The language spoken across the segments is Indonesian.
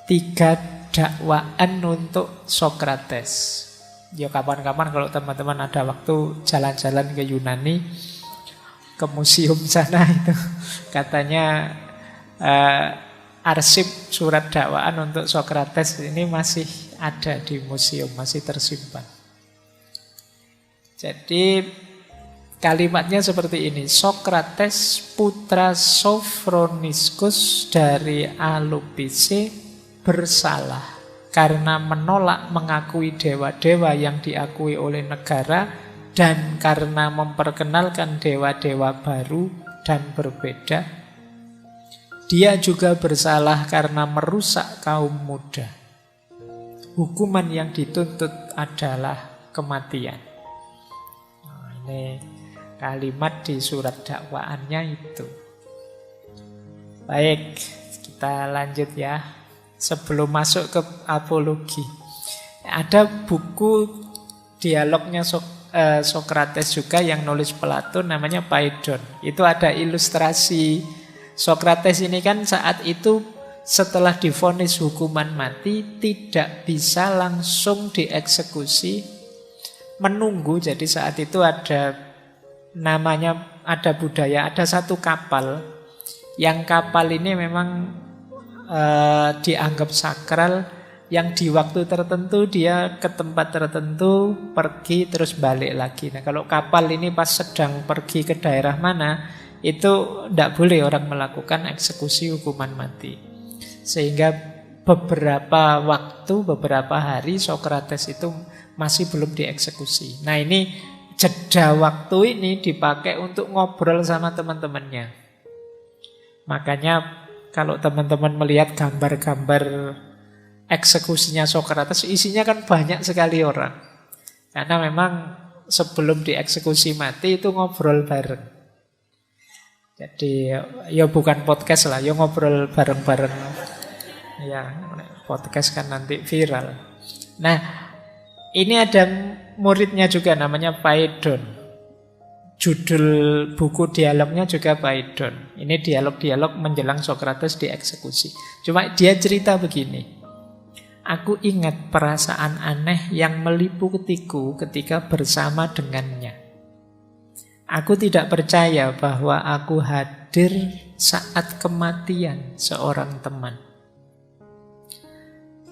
3 dakwaan untuk Sokrates. Ya kapan-kapan kalau teman-teman ada waktu jalan-jalan ke Yunani, ke museum sana itu katanya arsip surat dakwaan untuk Sokrates ini masih ada di museum, masih tersimpan. Jadi kalimatnya seperti ini: Sokrates putra Sofroniskus dari Alupise bersalah karena menolak mengakui dewa-dewa yang diakui oleh negara dan karena memperkenalkan dewa-dewa baru dan berbeda. Dia juga bersalah karena merusak kaum muda. Hukuman yang dituntut adalah kematian. Nah, ini kalimat di surat dakwaannya itu. Baik, kita lanjut ya. Sebelum masuk ke apologi, ada buku dialognya Sokrates juga yang nulis Plato, namanya Phaedon. Itu ada ilustrasi Sokrates ini kan saat itu setelah divonis hukuman mati tidak bisa langsung dieksekusi, menunggu. Jadi saat itu ada namanya, ada budaya, ada satu kapal. Yang kapal ini memang dianggap sakral, yang di waktu tertentu dia ke tempat tertentu, pergi terus balik lagi. Nah kalau kapal ini pas sedang pergi ke daerah mana, itu tidak boleh orang melakukan eksekusi hukuman mati. Sehingga beberapa waktu, beberapa hari Sokrates itu masih belum dieksekusi. Nah ini jeda waktu ini dipakai untuk ngobrol sama teman-temannya. Makanya kalau teman-teman melihat gambar-gambar eksekusinya Sokrates, isinya kan banyak sekali orang. Karena memang sebelum dieksekusi mati itu ngobrol bareng. Jadi ya bukan podcast lah, ya ngobrol bareng-bareng. Ya podcast kan nanti viral. Nah ini ada muridnya juga namanya Phaedon. Judul buku dialognya juga Phaedon. Ini dialog-dialog menjelang Sokrates dieksekusi. Cuma dia cerita begini: aku ingat perasaan aneh yang meliputiku ketika bersama dengannya. Aku tidak percaya bahwa aku hadir saat kematian seorang teman.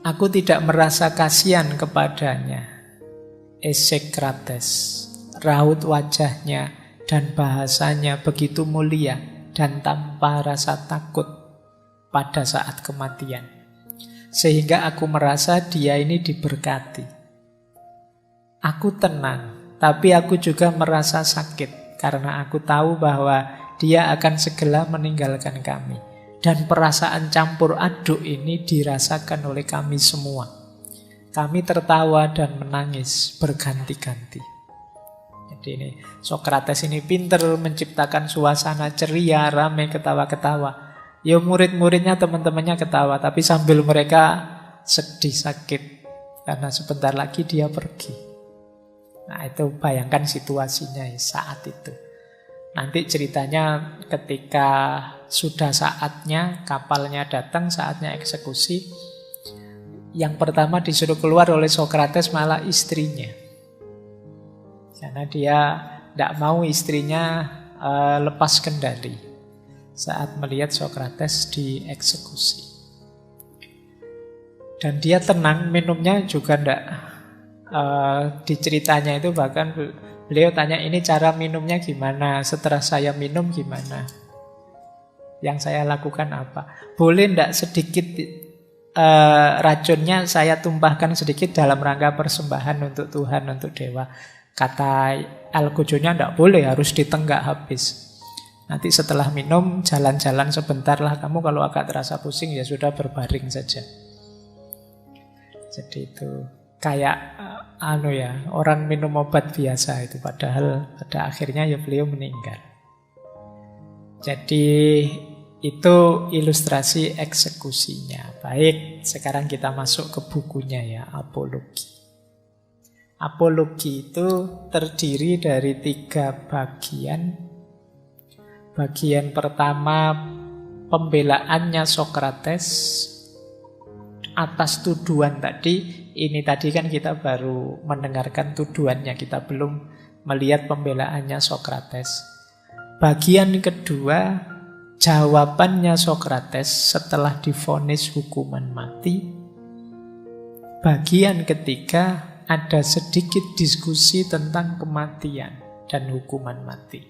Aku tidak merasa kasihan kepadanya. Esekrates. Raut wajahnya dan bahasanya begitu mulia dan tanpa rasa takut pada saat kematian. Sehingga aku merasa dia ini diberkati. Aku tenang, tapi aku juga merasa sakit karena aku tahu bahwa dia akan segera meninggalkan kami. Dan perasaan campur aduk ini dirasakan oleh kami semua. Kami tertawa dan menangis berganti-ganti. Jadi ini Sokrates ini pinter menciptakan suasana ceria, ramai, ketawa-ketawa. Ya murid-muridnya, teman-temannya ketawa, tapi sambil mereka sedih, sakit. Karena sebentar lagi dia pergi. Nah itu bayangkan situasinya ya, saat itu. Nanti ceritanya ketika sudah saatnya, kapalnya datang, saatnya eksekusi. Yang pertama disuruh keluar oleh Sokrates malah istrinya. Karena dia tidak mau istrinya lepas kendali saat melihat Sokrates dieksekusi. Dan dia tenang, minumnya juga tidak. Di ceritanya itu bahkan beliau tanya, ini cara minumnya gimana? Setelah saya minum gimana? Yang saya lakukan apa? Boleh tidak sedikit racunnya saya tumpahkan sedikit dalam rangka persembahan untuk Tuhan, untuk dewa. Kata Algojonya tidak boleh, harus ditenggak habis. Nanti setelah minum jalan-jalan sebentar lah kamu, kalau agak terasa pusing ya sudah berbaring saja. Jadi itu kayak orang minum obat biasa itu, padahal pada akhirnya ya beliau meninggal. Jadi itu ilustrasi eksekusinya. Baik, sekarang kita masuk ke bukunya ya, Apologi. Apologi itu terdiri dari 3 bagian. Bagian pertama pembelaannya Sokrates. atas tuduhan tadi, ini tadi kan kita baru mendengarkan tuduhannya, kita belum melihat pembelaannya Sokrates. Bagian kedua, jawabannya Sokrates setelah divonis hukuman mati. Bagian ketiga, ada sedikit diskusi tentang kematian dan hukuman mati.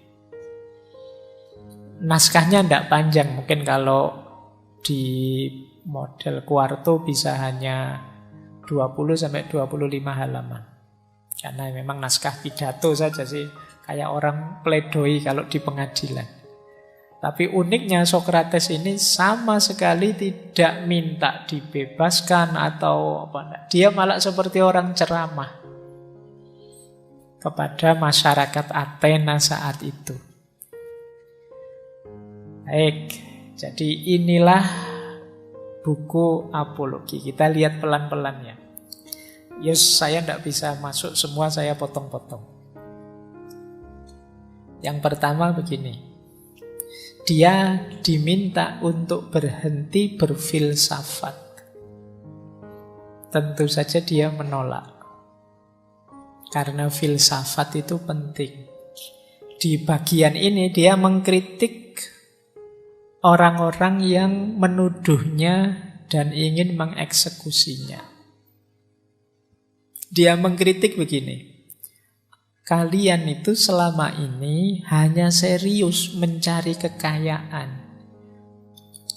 Naskahnya tidak panjang, mungkin kalau di model Quarto bisa hanya 20-25 halaman. Karena memang naskah pidato saja sih, kayak orang pledoi kalau di pengadilan. Tapi uniknya Sokrates ini sama sekali tidak minta dibebaskan atau apa. Dia malah seperti orang ceramah kepada masyarakat Athena saat itu. Baik, jadi inilah buku Apologi. Kita lihat pelan-pelan ya. Yes, saya tidak bisa masuk semua, saya potong-potong. Yang pertama begini. Dia diminta untuk berhenti berfilsafat. Tentu saja dia menolak. Karena filsafat itu penting. Di bagian ini dia mengkritik orang-orang yang menuduhnya dan ingin mengeksekusinya. Dia mengkritik begini. Kalian itu selama ini hanya serius mencari kekayaan.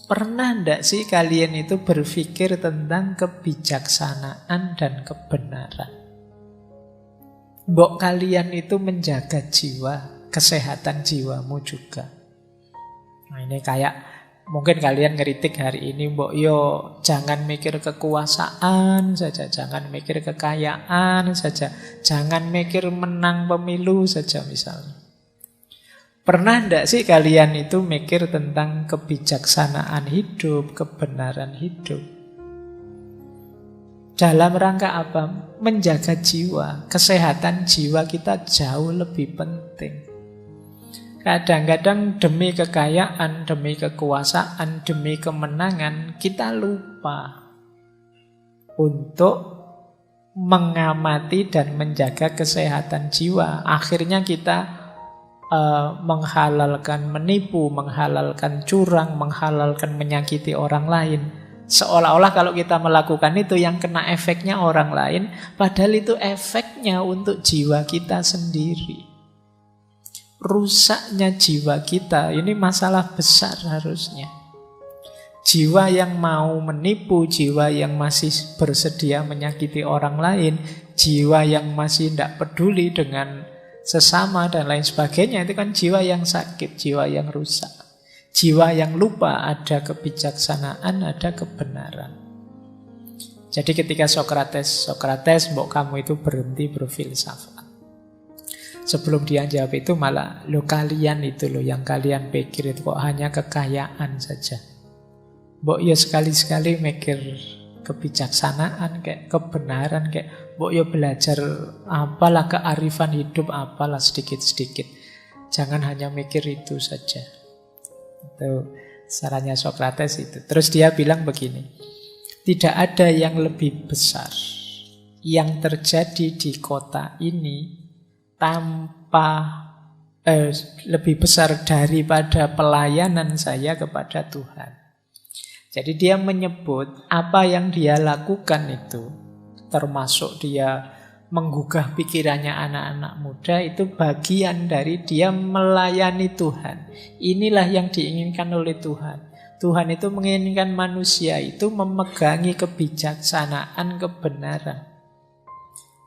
Pernah enggak sih kalian itu berpikir tentang kebijaksanaan dan kebenaran? Mbok kalian itu menjaga jiwa, kesehatan jiwamu juga. Nah ini kayak mungkin kalian ngeritik hari ini, mbok yo jangan mikir kekuasaan saja, jangan mikir kekayaan saja, jangan mikir menang pemilu saja misalnya. Pernah enggak sih kalian itu mikir tentang kebijaksanaan hidup, kebenaran hidup? Dalam rangka apa? Menjaga jiwa, kesehatan jiwa kita jauh lebih penting. Kadang-kadang demi kekayaan, demi kekuasaan, demi kemenangan, kita lupa untuk mengamati dan menjaga kesehatan jiwa. Akhirnya kita menghalalkan menipu, menghalalkan curang, menghalalkan menyakiti orang lain. Seolah-olah kalau kita melakukan itu yang kena efeknya orang lain, padahal itu efeknya untuk jiwa kita sendiri. Rusaknya jiwa kita, ini masalah besar harusnya. Jiwa yang mau menipu, jiwa yang masih bersedia menyakiti orang lain, jiwa yang masih tidak peduli dengan sesama dan lain sebagainya, itu kan jiwa yang sakit, jiwa yang rusak. Jiwa yang lupa ada kebijaksanaan, ada kebenaran. Jadi ketika Sokrates, mbok kamu itu berhenti berfilsafat. Sebelum dia jawab itu malah, lo kalian itu lo yang kalian pikir itu kok hanya kekayaan saja. Mbok ya sekali-sekali mikir kebijaksanaan, kayak kebenaran, kayak mbok ya belajar apalah kearifan hidup, apalah sedikit-sedikit. Jangan hanya mikir itu saja. Itu sarannya Sokrates itu. Terus dia bilang begini, tidak ada yang lebih besar yang terjadi di kota ini lebih besar daripada pelayanan saya kepada Tuhan. Jadi dia menyebut apa yang dia lakukan itu, termasuk dia menggugah pikirannya anak-anak muda, itu bagian dari dia melayani Tuhan. Inilah yang diinginkan oleh Tuhan. Tuhan itu menginginkan manusia itu memegangi kebijaksanaan, kebenaran.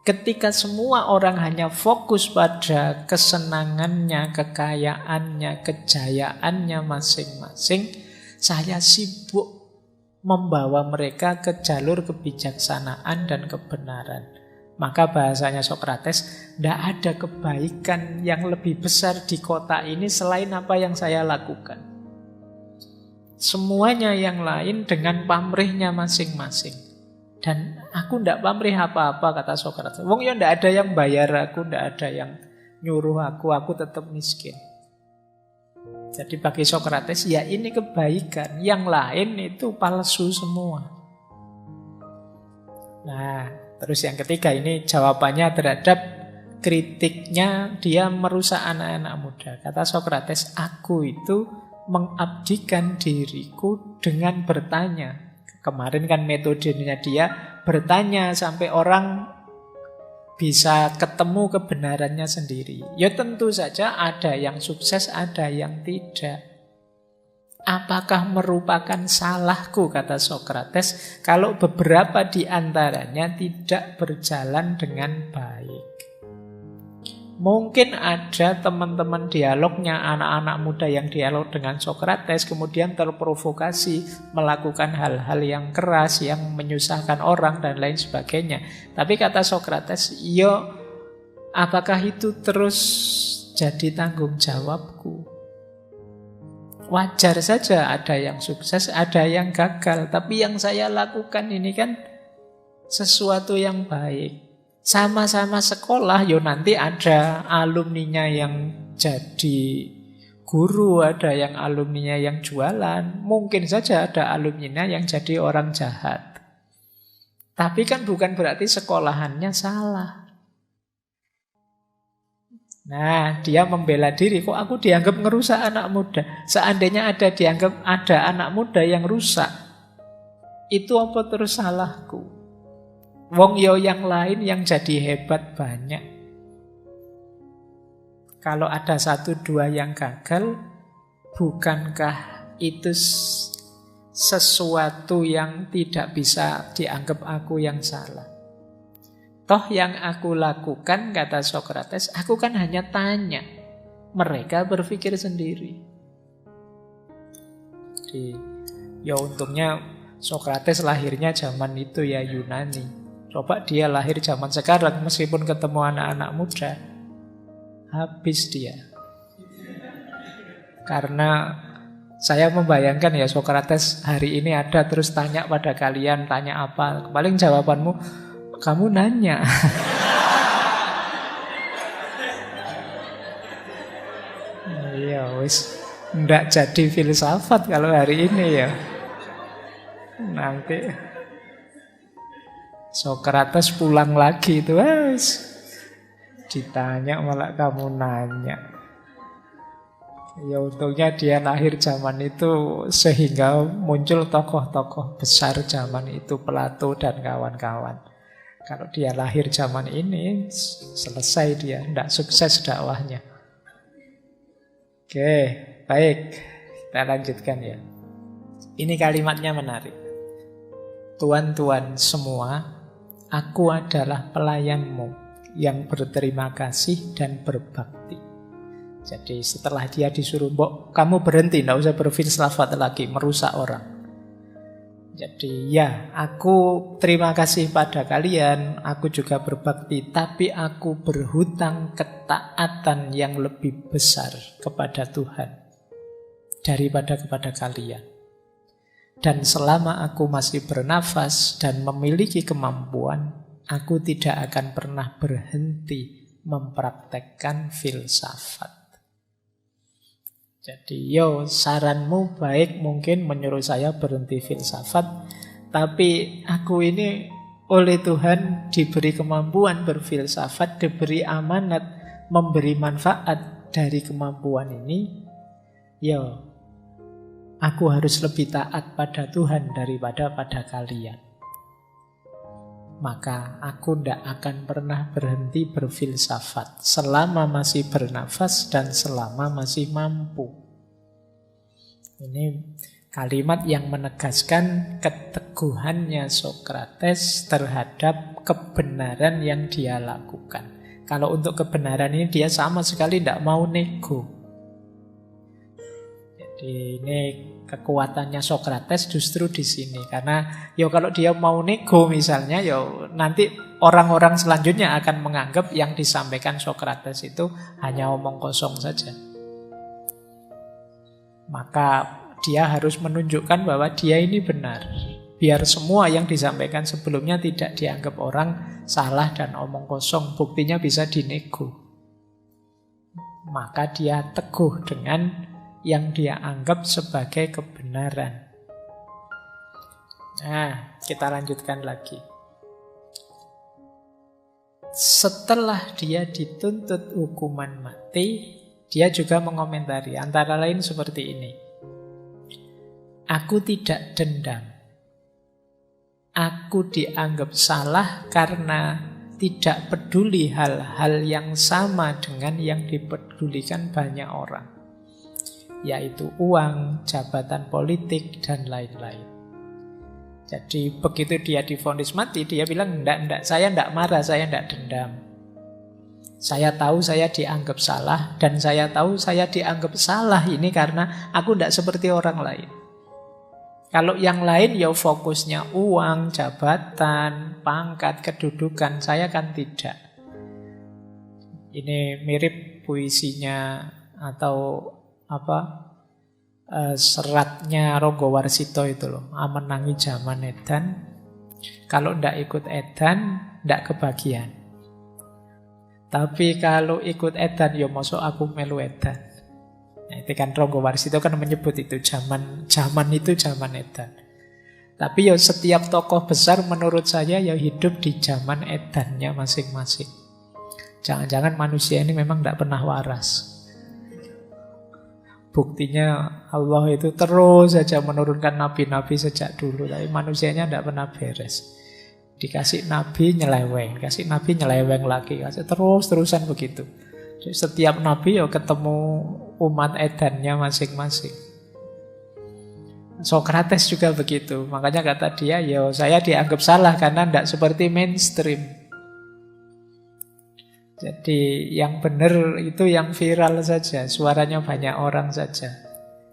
Ketika semua orang hanya fokus pada kesenangannya, kekayaannya, kejayaannya masing-masing, saya sibuk membawa mereka ke jalur kebijaksanaan dan kebenaran. Maka bahasanya Sokrates, tidak ada kebaikan yang lebih besar di kota ini selain apa yang saya lakukan. Semuanya yang lain dengan pamrihnya masing-masing. Dan aku tidak pamrih apa-apa, kata Sokrates. Wong ya tidak ada yang bayar aku, tidak ada yang nyuruh aku tetap miskin. Jadi bagi Sokrates, ya ini kebaikan. Yang lain itu palsu semua. Nah, terus yang ketiga ini jawabannya terhadap kritiknya dia merusak anak-anak muda. Kata Sokrates, aku itu mengabdikan diriku dengan bertanya. Kemarin kan metodenya dia bertanya sampai orang bisa ketemu kebenarannya sendiri. Ya tentu saja ada yang sukses, ada yang tidak. Apakah merupakan salahku, kata Sokrates, kalau beberapa di antaranya tidak berjalan dengan baik? Mungkin ada teman-teman dialognya, anak-anak muda yang dialog dengan Sokrates, kemudian terprovokasi melakukan hal-hal yang keras, yang menyusahkan orang, dan lain sebagainya. Tapi kata Sokrates, yo, apakah itu terus jadi tanggung jawabku? Wajar saja ada yang sukses, ada yang gagal. Tapi yang saya lakukan ini kan sesuatu yang baik. Sama-sama sekolah, yo nanti ada alumninya yang jadi guru, ada yang alumninya yang jualan. Mungkin saja ada alumninya yang jadi orang jahat. Tapi kan bukan berarti sekolahannya salah. Nah, dia membela diri. Kok aku dianggap ngerusak anak muda? Seandainya dianggap ada anak muda yang rusak, itu apa terus salahku? Wong yo yang lain yang jadi hebat banyak. Kalau ada 1-2 yang gagal, bukankah itu sesuatu yang tidak bisa dianggap aku yang salah? Toh yang aku lakukan, kata Sokrates, aku kan hanya tanya. Mereka berpikir sendiri. Jadi, ya untungnya Sokrates lahirnya zaman itu ya Yunani. Coba dia lahir zaman sekarang, meskipun ketemu anak-anak muda, habis dia. Karena saya membayangkan ya Sokrates hari ini ada terus tanya pada kalian, tanya apa? Paling jawabanmu, kamu nanya. Iya wis, ndak jadi filsafat kalau hari ini ya. Nanti Sokrates pulang lagi itu wis ditanya malah kamu nanya. Ya untungnya dia lahir zaman itu sehingga muncul tokoh-tokoh besar zaman itu, Plato dan kawan-kawan. Kalau dia lahir zaman ini, selesai dia, tidak sukses dakwahnya. Oke, baik. Kita lanjutkan ya. Ini kalimatnya menarik. Tuan-tuan semua, aku adalah pelayanmu yang berterima kasih dan berbakti. Jadi setelah dia disuruh, "Mbok, kamu berhenti, tidak usah berfilsafat lagi, merusak orang." Jadi ya, aku terima kasih pada kalian, aku juga berbakti, tapi aku berhutang ketaatan yang lebih besar kepada Tuhan daripada kepada kalian. Dan selama aku masih bernafas dan memiliki kemampuan, aku tidak akan pernah berhenti mempraktekkan filsafat. Jadi saranmu baik mungkin menyuruh saya berhenti filsafat, tapi aku ini oleh Tuhan diberi kemampuan berfilsafat, diberi amanat memberi manfaat dari kemampuan ini. Aku harus lebih taat pada Tuhan daripada pada kalian. Maka aku tidak akan pernah berhenti berfilsafat selama masih bernafas dan selama masih mampu. Ini kalimat yang menegaskan keteguhannya Sokrates terhadap kebenaran yang dia lakukan. Kalau untuk kebenaran ini dia sama sekali tidak mau nego. Jadi ini kekuatannya Sokrates justru di sini. Karena kalau dia mau nego misalnya, nanti orang-orang selanjutnya akan menganggap yang disampaikan Sokrates itu hanya omong kosong saja. Maka dia harus menunjukkan bahwa dia ini benar. Biar semua yang disampaikan sebelumnya tidak dianggap orang salah dan omong kosong. Buktinya bisa dinego. Maka dia teguh dengan yang dia anggap sebagai kebenaran. Nah, kita lanjutkan lagi. setelah dia dituntut hukuman mati, dia juga mengomentari antara lain seperti ini. Aku tidak dendam. Aku dianggap salah karena tidak peduli hal-hal yang sama dengan yang dipedulikan banyak orang, yaitu uang, jabatan politik, dan lain-lain. Jadi begitu dia divonis mati, dia bilang, enggak, saya enggak marah, saya enggak dendam. Saya tahu saya dianggap salah, dan saya tahu saya dianggap salah ini karena aku enggak seperti orang lain. Kalau yang lain ya fokusnya uang, jabatan, pangkat, kedudukan, saya kan tidak. Ini mirip puisinya atau seratnya Ronggo Warsito itu loh, Amenangi Jaman Edan, kalau ndak ikut edan ndak kebagian, tapi kalau ikut edan ya mosok aku melu edan. Nah, itu kan Ronggo Warsito kan menyebut itu zaman itu zaman edan. Tapi ya setiap tokoh besar menurut saya ya hidup di zaman edannya masing-masing. Jangan-jangan manusia ini memang ndak pernah waras. Buktinya Allah itu terus saja menurunkan nabi-nabi sejak dulu, tapi manusianya tidak pernah beres. Dikasih nabi nyeleweng, kasih nabi nyeleweng lagi, kasih terus-terusan begitu. Jadi setiap nabi ya ketemu umat edannya masing-masing. Sokrates juga begitu, makanya kata dia, ya saya dianggap salah karena tidak seperti mainstream. Jadi yang benar itu yang viral saja, suaranya banyak orang saja.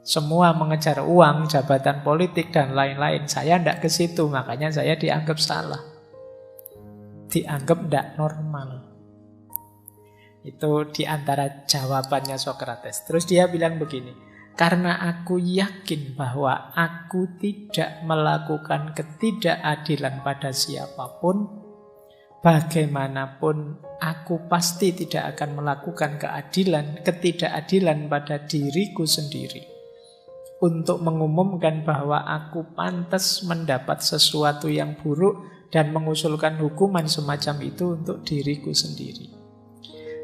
Semua mengejar uang, jabatan politik, dan lain-lain. Saya tidak ke situ, makanya saya dianggap salah. Dianggap tidak normal. Itu diantara jawabannya Sokrates. Terus dia bilang begini, karena aku yakin bahwa aku tidak melakukan ketidakadilan pada siapapun, bagaimanapun aku pasti tidak akan melakukan ketidakadilan pada diriku sendiri untuk mengumumkan bahwa aku pantas mendapat sesuatu yang buruk dan mengusulkan hukuman semacam itu untuk diriku sendiri.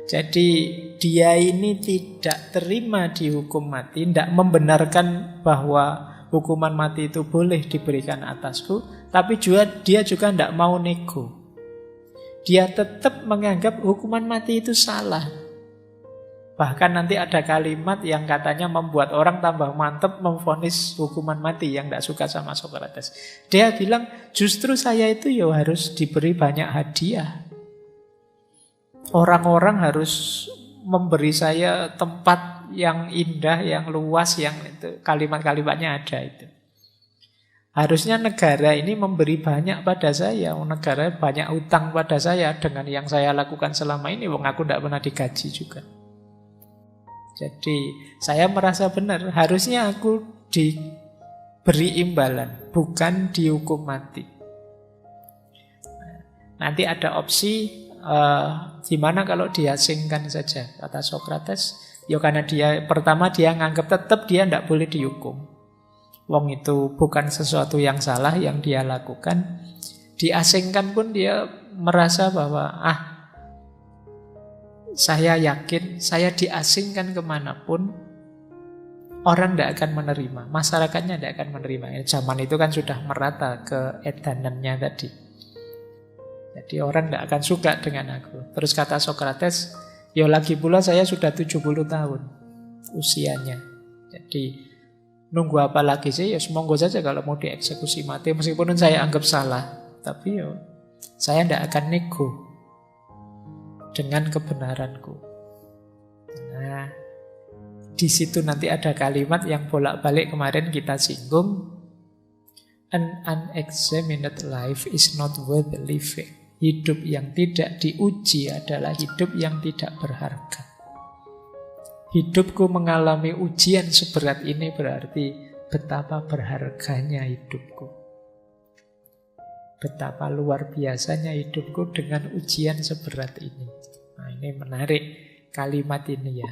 Jadi dia ini tidak terima dihukum mati, tidak membenarkan bahwa hukuman mati itu boleh diberikan atasku, tapi dia juga tidak mau nego. Dia tetap menganggap hukuman mati itu salah. Bahkan nanti ada kalimat yang katanya membuat orang tambah mantep memvonis hukuman mati yang tidak suka sama Sokrates. Dia bilang, justru saya itu ya harus diberi banyak hadiah. Orang-orang harus memberi saya tempat yang indah, yang luas, yang itu kalimat-kalimatnya ada itu. Harusnya negara ini memberi banyak pada saya. Negara banyak utang pada saya dengan yang saya lakukan selama ini. Wong aku tidak pernah digaji juga. Jadi saya merasa benar. Harusnya aku diberi imbalan, bukan dihukum mati. Nanti ada opsi gimana kalau diasingkan saja, kata Sokrates. Ya karena pertama dia nganggap tetap dia tidak boleh dihukum. Wong itu bukan sesuatu yang salah yang dia lakukan. Diasingkan pun dia merasa bahwa saya yakin saya diasingkan kemanapun orang tidak akan menerima, masyarakatnya tidak akan menerima. Zaman itu kan sudah merata keedanannya tadi. Jadi orang tidak akan suka dengan aku. Terus kata Sokrates, ya lagi pula saya sudah 70 tahun usianya. Jadi nunggu apa lagi sih? Ya semoga saja kalau mau dieksekusi mati, meskipun saya anggap salah. Tapi ya saya tidak akan nego dengan kebenaranku. Nah, di situ nanti ada kalimat yang bolak-balik kemarin kita singgung. An unexamined life is not worth living. Hidup yang tidak diuji adalah hidup yang tidak berharga. Hidupku mengalami ujian seberat ini berarti betapa berharganya hidupku. Betapa luar biasanya hidupku dengan ujian seberat ini. Nah, ini menarik kalimat ini ya.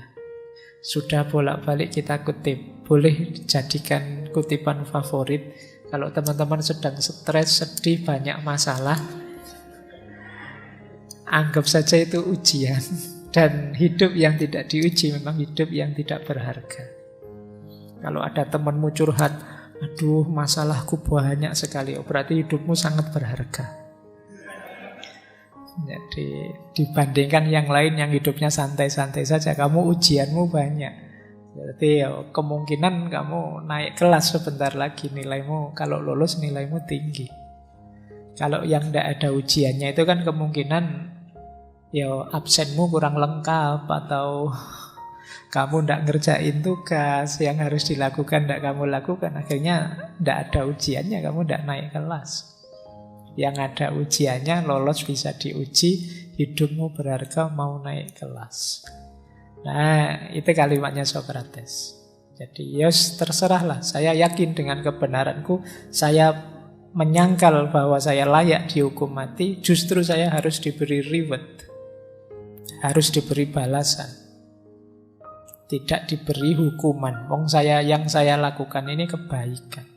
Sudah bolak-balik kita kutip. Boleh dijadikan kutipan favorit. Kalau teman-teman sedang stres, sedih, banyak masalah, Anggap saja itu ujian. Dan hidup yang tidak diuji memang hidup yang tidak berharga. Kalau ada temanmu curhat, aduh masalahku banyak sekali, berarti hidupmu sangat berharga. Jadi dibandingkan yang lain yang hidupnya santai-santai saja, kamu ujianmu banyak. Berarti ya kemungkinan kamu naik kelas sebentar lagi, nilaimu kalau lulus nilaimu tinggi. Kalau yang tidak ada ujiannya itu kan kemungkinan ya absenmu kurang lengkap, atau kamu tidak ngerjain tugas yang harus dilakukan tidak kamu lakukan. Akhirnya tidak ada ujiannya, kamu tidak naik kelas. Yang ada ujiannya, lolos bisa diuji, hidupmu berharga, mau naik kelas. Nah, itu kalimatnya Sokrates. Jadi, yos terserahlah. Saya yakin dengan kebenaranku. Saya menyangkal bahwa saya layak dihukum mati. Justru saya harus diberi reward. Harus diberi balasan. Tidak diberi hukuman. Yang saya lakukan ini kebaikan.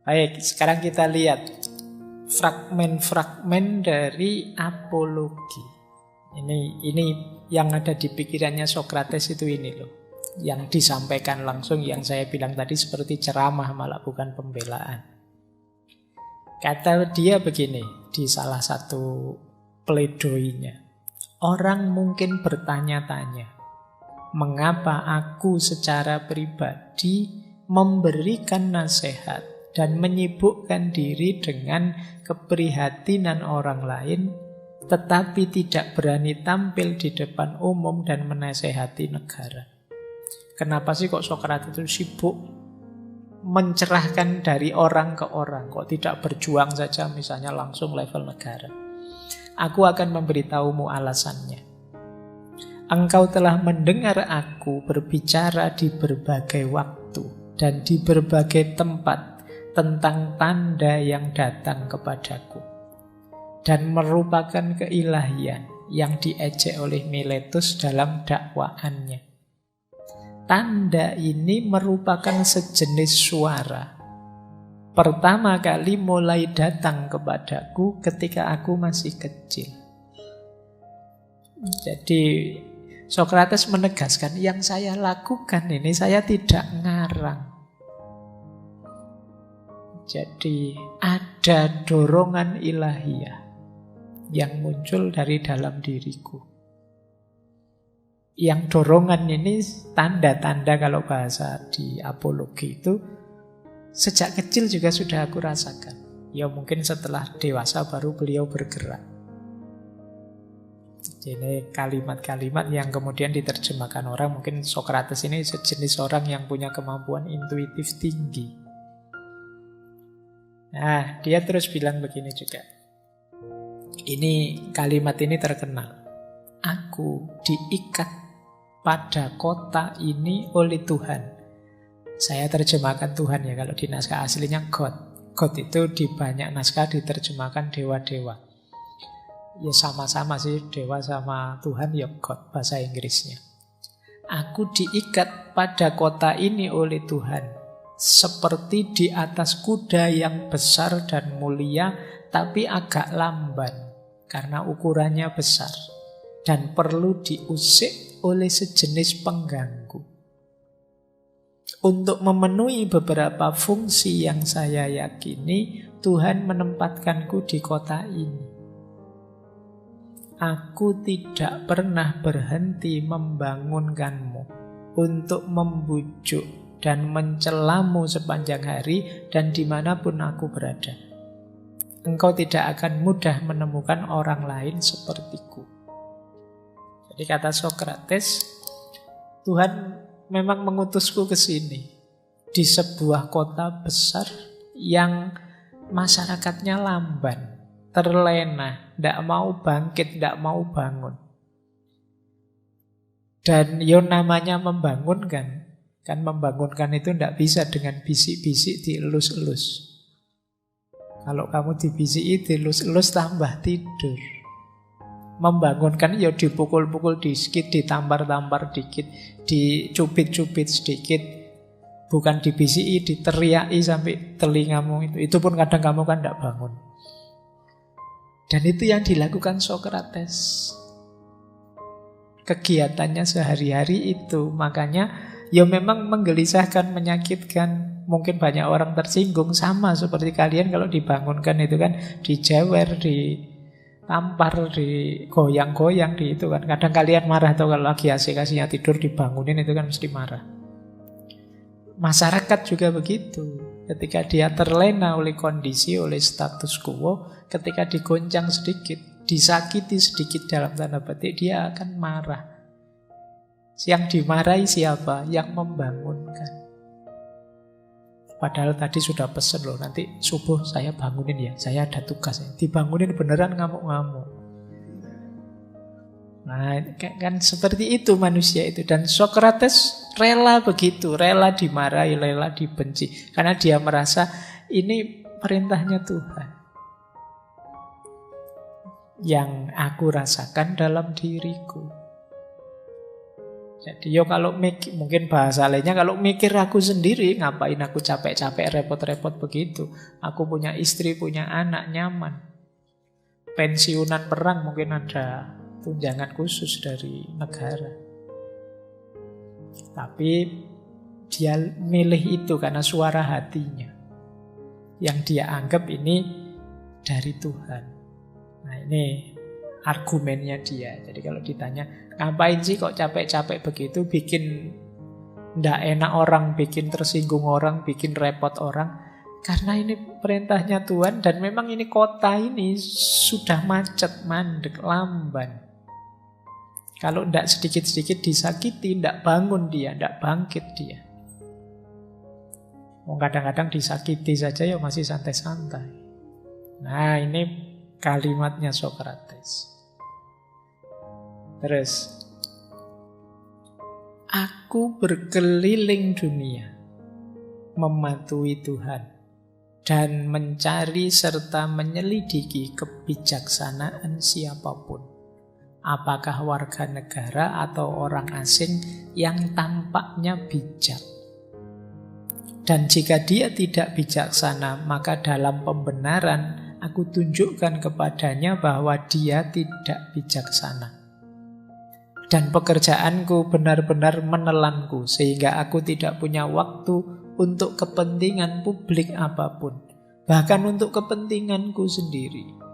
Baik, sekarang kita lihat fragmen-fragmen dari apologi. Ini yang ada di pikirannya Sokrates itu ini loh. Yang disampaikan langsung, yang saya bilang tadi seperti ceramah malah bukan pembelaan. Kata dia begini di salah satu pledoinya. Orang mungkin bertanya-tanya, mengapa aku secara pribadi memberikan nasihat dan menyibukkan diri dengan keprihatinan orang lain, tetapi tidak berani tampil di depan umum dan menasehati negara. Kenapa sih kok Sokrates itu sibuk mencerahkan dari orang ke orang, kok tidak berjuang saja misalnya langsung level negara? Aku akan memberitahumu alasannya. Engkau telah mendengar aku berbicara di berbagai waktu dan di berbagai tempat tentang tanda yang datang kepadaku, dan merupakan keilahian yang diejek oleh Miletus dalam dakwaannya. Tanda ini merupakan sejenis suara. Pertama kali mulai datang kepadaku ketika aku masih kecil. Jadi Sokrates menegaskan, yang saya lakukan ini saya tidak ngarang. Jadi ada dorongan ilahiyah yang muncul dari dalam diriku. Yang dorongan ini tanda-tanda, kalau bahasa di apologi itu sejak kecil juga sudah aku rasakan. Ya mungkin setelah dewasa baru beliau bergerak. Ini kalimat-kalimat yang kemudian diterjemahkan orang. Mungkin Sokrates ini sejenis orang yang punya kemampuan intuitif tinggi. Nah, dia terus bilang begini juga. Ini kalimat ini terkenal. Aku diikat pada kota ini oleh Tuhan. Saya terjemahkan Tuhan ya, kalau di naskah aslinya God. God itu di banyak naskah diterjemahkan dewa-dewa. Ya sama-sama sih, dewa sama Tuhan ya God bahasa Inggrisnya. Aku diikat pada kota ini oleh Tuhan, seperti di atas kuda yang besar dan mulia, tapi agak lamban karena ukurannya besar dan perlu diusik oleh sejenis pengganggu. Untuk memenuhi beberapa fungsi yang saya yakini, Tuhan menempatkanku di kota ini. Aku tidak pernah berhenti membangunkanmu untuk membujuk dan mencelamu sepanjang hari dan dimanapun aku berada. Engkau tidak akan mudah menemukan orang lain sepertiku. Jadi kata Sokrates, Tuhan memang mengutusku ke sini, di sebuah kota besar yang masyarakatnya lamban, terlena, tidak mau bangkit, tidak mau bangun. Dan namanya membangunkan. Kan membangunkan itu tidak bisa dengan bisik-bisik dielus-elus. Kalau kamu dibisiki, dielus-elus tambah tidur. Membangunkan dipukul-pukul dikit, ditampar-tampar dikit, dicubit-cubit sedikit. Bukan dibisiki, diteriaki sampai telingamu itu. Itu pun kadang kamu kan tidak bangun. Dan itu yang dilakukan Sokrates. Kegiatannya sehari-hari itu. Makanya ya memang menggelisahkan, menyakitkan. Mungkin banyak orang tersinggung. Sama seperti kalian kalau dibangunkan itu kan, dijewer, ditampar, digoyang-goyang di itu kan. Kadang kalian marah atau kalau lagi asik-asiknya tidur dibangunin itu kan mesti marah. Masyarakat juga begitu. Ketika dia terlena oleh kondisi, oleh status quo, ketika digoncang sedikit, disakiti sedikit dalam tanda petik, dia akan marah. Yang dimarahi siapa? Yang membangunkan. Padahal tadi sudah pesen loh, nanti subuh saya bangunin ya, saya ada tugas. Dibangunin beneran ngamuk-ngamuk. Nah, kan seperti itu manusia itu. Dan Sokrates rela begitu, rela dimarahi, rela dibenci. Karena dia merasa ini perintahnya Tuhan yang aku rasakan dalam diriku. Jadi kalau mungkin bahasa lainnya, kalau mikir aku sendiri, ngapain aku capek-capek, repot-repot begitu. Aku punya istri, punya anak, nyaman. Pensiunan perang mungkin ada tunjangan khusus dari negara. Tapi dia milih itu karena suara hatinya. Yang dia anggap ini dari Tuhan. Nah ini argumennya dia. Jadi kalau ditanya, ngapain sih kok capek-capek begitu, bikin ndak enak orang, bikin tersinggung orang, bikin repot orang. Karena ini perintahnya Tuhan dan memang ini kota ini sudah macet, mandek, lamban. Kalau ndak sedikit-sedikit disakiti, ndak bangun dia, ndak bangkit dia. Kadang-kadang disakiti saja ya masih santai-santai. Nah ini kalimatnya Sokrates. Terus, aku berkeliling dunia, mematuhi Tuhan, dan mencari serta menyelidiki kebijaksanaan siapapun. Apakah warga negara atau orang asing yang tampaknya bijak. Dan jika dia tidak bijaksana, maka dalam pembenaran aku tunjukkan kepadanya bahwa dia tidak bijaksana. Dan pekerjaanku benar-benar menelanku, sehingga aku tidak punya waktu untuk kepentingan publik apapun, bahkan untuk kepentinganku sendiri.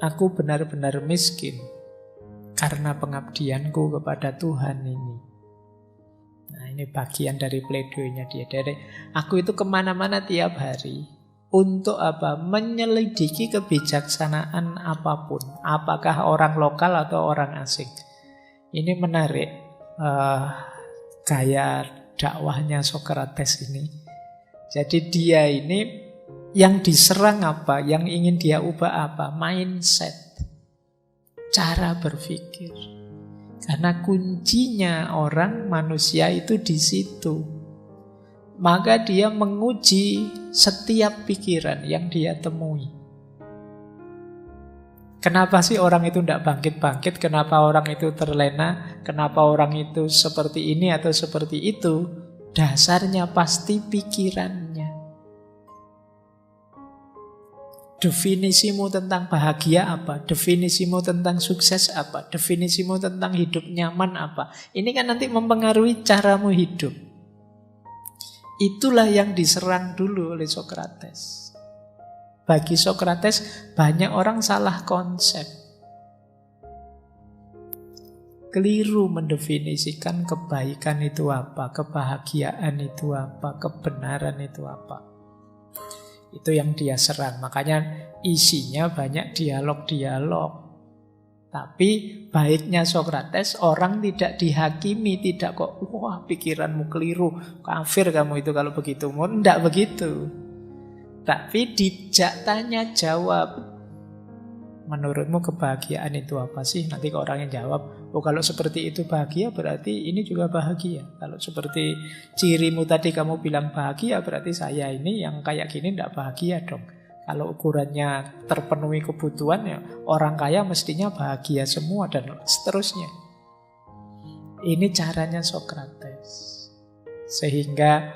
Aku benar-benar miskin karena pengabdianku kepada Tuhan ini. Nah ini bagian dari pledoinya dia. Dari aku itu kemana-mana tiap hari. Untuk apa? Menyelidiki kebijaksanaan apapun. Apakah orang lokal atau orang asing. Ini menarik gaya dakwahnya Sokrates ini. Jadi dia ini yang diserang apa? Yang ingin dia ubah apa? Mindset. Cara berpikir. Karena kuncinya orang manusia itu di situ. Maka dia menguji setiap pikiran yang dia temui. Kenapa sih orang itu tidak bangkit-bangkit? Kenapa orang itu terlena? Kenapa orang itu seperti ini atau seperti itu? Dasarnya pasti pikirannya. Definisimu tentang bahagia apa? Definisimu tentang sukses apa? Definisimu tentang hidup nyaman apa? Ini kan nanti mempengaruhi caramu hidup. Itulah yang diserang dulu oleh Sokrates. Bagi Sokrates, banyak orang salah konsep. Keliru mendefinisikan kebaikan itu apa, kebahagiaan itu apa, kebenaran itu apa. Itu yang dia serang. Makanya isinya banyak dialog-dialog. Tapi baiknya Sokrates, orang tidak dihakimi, tidak kok, wah pikiranmu keliru, kafir kamu itu kalau begitu. Tidak begitu. Tapi dijak tanya jawab. Menurutmu kebahagiaan itu apa sih? Nanti kalau orang yang jawab, oh kalau seperti itu bahagia berarti ini juga bahagia. Kalau seperti cirimu tadi kamu bilang bahagia, berarti saya ini yang kayak gini tidak bahagia dong. Kalau ukurannya terpenuhi kebutuhan, ya orang kaya mestinya bahagia semua dan seterusnya. Ini caranya Sokrates. Sehingga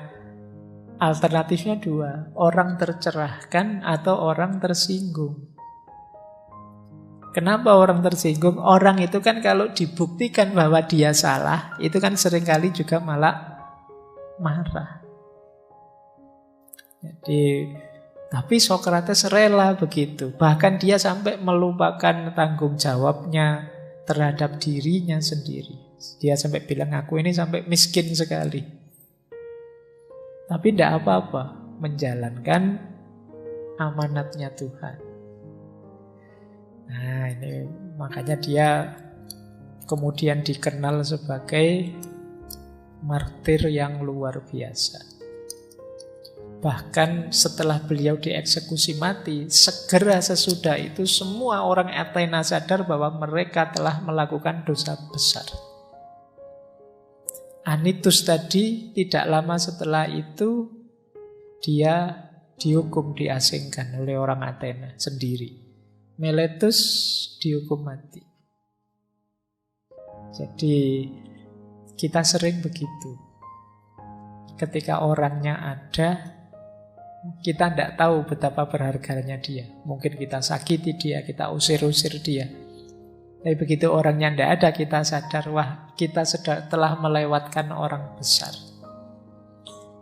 alternatifnya dua, orang tercerahkan atau orang tersinggung. Kenapa orang tersinggung? Orang itu kan kalau dibuktikan bahwa dia salah, itu kan seringkali juga malah marah. Jadi, tapi Sokrates rela begitu. Bahkan dia sampai melupakan tanggung jawabnya terhadap dirinya sendiri. Dia sampai bilang, aku ini sampai miskin sekali. Tapi tidak apa-apa, menjalankan amanatnya Tuhan. Nah, ini makanya dia kemudian dikenal sebagai martir yang luar biasa. Bahkan setelah beliau dieksekusi mati, segera sesudah itu semua orang Athena sadar bahwa mereka telah melakukan dosa besar. Anytus tadi tidak lama setelah itu dia dihukum, diasingkan oleh orang Athena sendiri. Meletus dihukum mati. Jadi kita sering begitu. Ketika orangnya ada, kita tidak tahu betapa berharganya dia. Mungkin kita sakiti dia, kita usir-usir dia. Tapi begitu orangnya tidak ada, kita sadar, wah, kita telah melewatkan orang besar.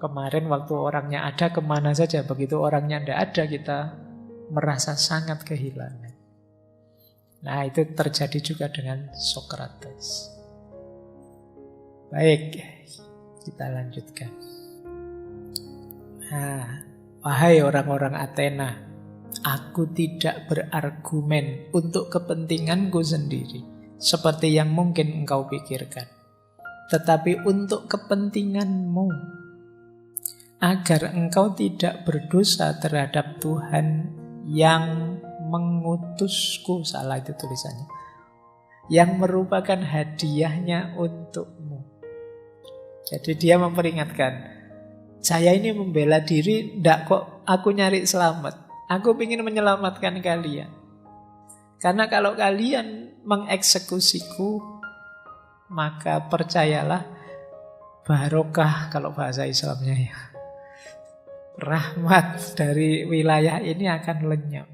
Kemarin waktu orangnya ada, kemana saja. Begitu orangnya tidak ada, kita merasa sangat kehilangan. Nah, itu terjadi juga dengan Sokrates. Baik, kita lanjutkan. Nah, wahai orang-orang Athena, aku tidak berargumen untuk kepentinganku sendiri, seperti yang mungkin engkau pikirkan, tetapi untuk kepentinganmu, agar engkau tidak berdosa terhadap Tuhan yang mengutusku, salah itu tulisannya, yang merupakan hadiahnya untukmu. Jadi dia memperingatkan, saya ini membela diri, ndak kok aku nyari selamat. Aku ingin menyelamatkan kalian. Karena kalau kalian mengeksekusiku, maka percayalah, barokah kalau bahasa Islamnya ya, rahmat dari wilayah ini akan lenyap.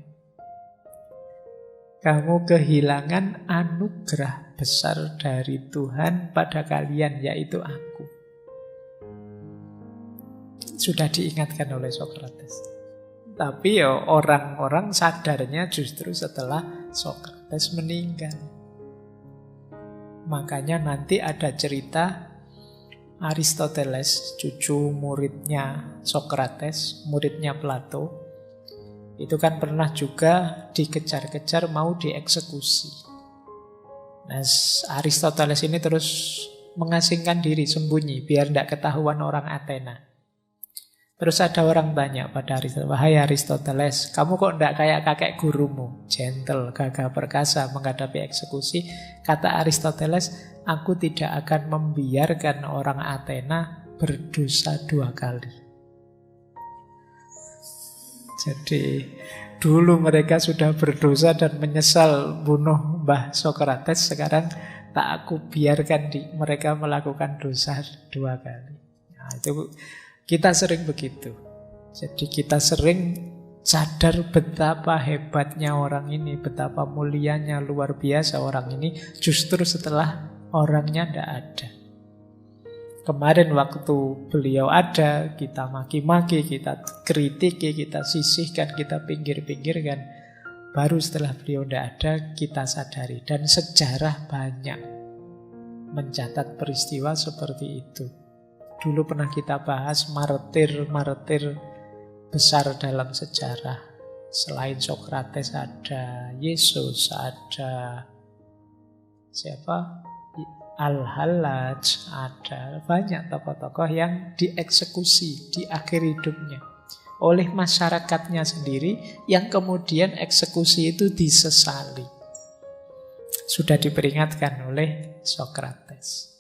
Kamu kehilangan anugerah besar dari Tuhan pada kalian, yaitu aku. Sudah diingatkan oleh Sokrates. Tapi ya orang-orang sadarnya justru setelah Sokrates meninggal. Makanya nanti ada cerita Aristoteles, cucu muridnya Sokrates, muridnya Plato, itu kan pernah juga dikejar-kejar mau dieksekusi. Nah, Aristoteles ini terus mengasingkan diri, sembunyi, biar tidak ketahuan orang Athena. Terus ada orang tanya pada Aristoteles, wahai Aristoteles, kamu kok tidak kayak kakek gurumu, gentle, gagah perkasa menghadapi eksekusi. Kata Aristoteles, aku tidak akan membiarkan orang Athena berdosa 2 kali. Jadi dulu mereka sudah berdosa dan menyesal bunuh Mbah Sokrates, sekarang tak aku biarkan mereka melakukan dosa 2 kali. Nah, itu kita sering begitu. Jadi kita sering sadar betapa hebatnya orang ini, betapa mulianya, luar biasa orang ini, justru setelah orangnya tidak ada. Kemarin waktu beliau ada, kita maki-maki, kita kritiki, kita sisihkan, kita pinggir-pinggirkan. Baru setelah beliau tidak ada, kita sadari. Dan sejarah banyak mencatat peristiwa seperti itu. Dulu pernah kita bahas martir-martir besar dalam sejarah. Selain Sokrates ada Yesus, ada siapa? Al-Hallaj, ada banyak tokoh-tokoh yang dieksekusi di akhir hidupnya oleh masyarakatnya sendiri, yang kemudian eksekusi itu disesali. Sudah diperingatkan oleh Sokrates.